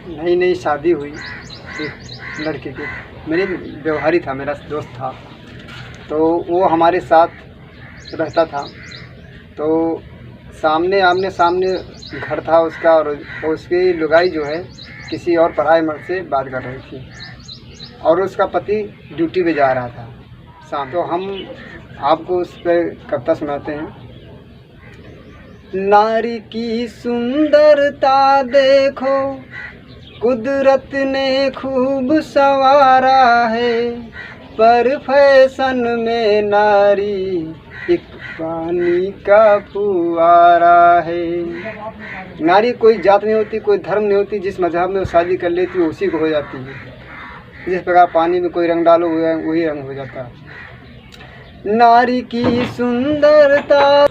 नई नई शादी हुई एक लड़के की, मेरे व्यवहारी था, मेरा दोस्त था, तो वो हमारे साथ रहता था। तो सामने आमने सामने घर था उसका, और उसकी लुगाई जो है किसी और पराये मर्द से बात कर रही थी और उसका पति ड्यूटी पे जा रहा था शाम। तो हम आपको उस पर कविता सुनाते हैं। नारी की सुंदरता देखो, कुदरत ने खूब संवारा है, पर फैशन में नारी एक पानी का फुवारा है। नारी कोई जात नहीं होती, कोई धर्म नहीं होती, जिस मजहब में वो शादी कर लेती है उसी को हो जाती है। जिस प्रकार पानी में कोई रंग डालो वही रंग हो जाता है। नारी की सुंदरता,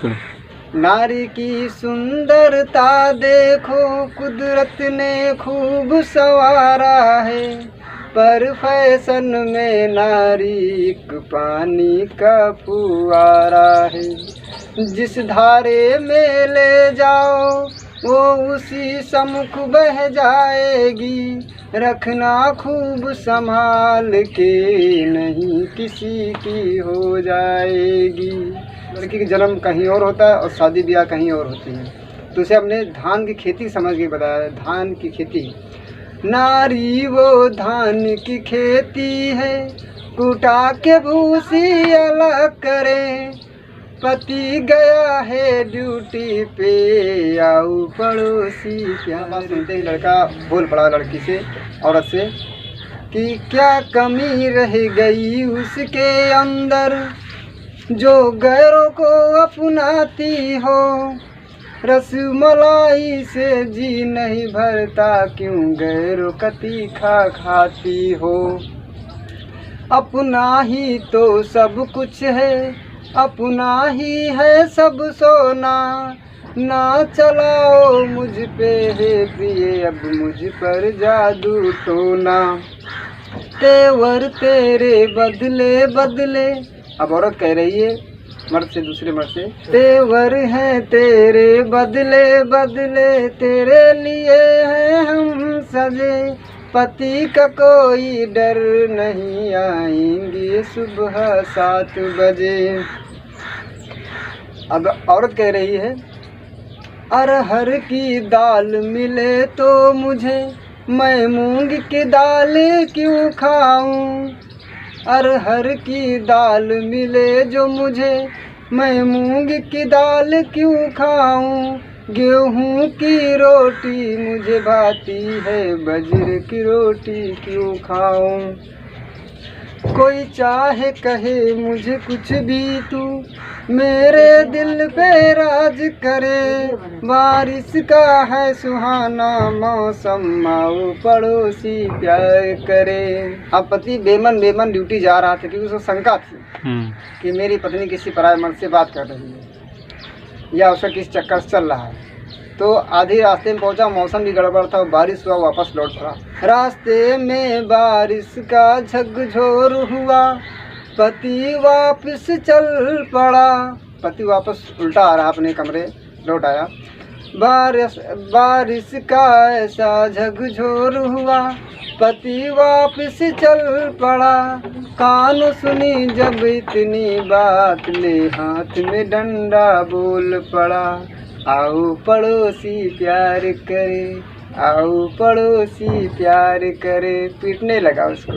नारी की सुंदरता देखो, कुदरत ने खूब संवारा है, पर फैशन में नारी एक पानी का फुवारा है। जिस धारे में ले जाओ वो उसी सम्मुख बह जाएगी, रखना खूब संभाल के नहीं किसी की हो जाएगी। लड़की का जन्म कहीं और होता है और शादी ब्याह कहीं और होती है। तो उसे हमने धान की खेती समझ के बताया, धान की खेती। नारी वो धान की खेती है, कुटा के भूसी अलग करे, पति गया है ड्यूटी पे, आओ पड़ोसी प्यार। सुनते ही लड़का बोल पड़ा लड़की से, औरत से, कि क्या कमी रह गई उसके अंदर जो गैरों को अपनाती हो। रसमलाई से जी नहीं भरता, क्यों गैरों का तीखा खाती हो। अपना ही तो सब कुछ है, अपना ही है सब सोना, ना चलाओ मुझ पे है प्रिय अब मुझ पर जादू टोना। तेवर तेरे बदले बदले, अब औरत कह रही है मर्द से, दूसरे मर्द से, तेवर हैं तेरे बदले बदले, तेरे लिए हैं हम सजे, पति का कोई डर नहीं, आएंगे सुबह 7 बजे। अब औरत कह रही है, अरहर की दाल मिले तो मुझे, मैं मूंग की दाल क्यों खाऊं। अरहर की दाल मिले जो मुझे, मैं मूंग की दाल क्यों खाऊं। गेहूं की रोटी मुझे भाती है, बजरे की रोटी क्यों खाऊं। कोई चाहे कहे मुझे कुछ भी, तू मेरे दिल पे राज करे। बारिश का है सुहाना मौसम, आओ पड़ोसी प्यार करे। अब पति बेमन बेमन ड्यूटी जा रहा था, क्योंकि उसको शंका थी कि मेरी पत्नी किसी पराये मर्द से बात कर रही है या उसका किस चक्कर से चल रहा है। तो आधी रास्ते में पहुंचा, मौसम भी गड़बड़ था, बारिश हुआ, वापस लौट पड़ा। रास्ते में बारिश का झकझोर हुआ, पति वापस चल पड़ा। पति वापस उल्टा आ रहा, अपने कमरे लौट आया। बारिश का ऐसा झकझोर हुआ, पति वापस चल पड़ा। कान सुनी जब इतनी बात, ले हाथ में डंडा बोल पड़ा। आओ पड़ोसी प्यार करे, आओ पड़ोसी प्यार करे। पीटने लगा उसको।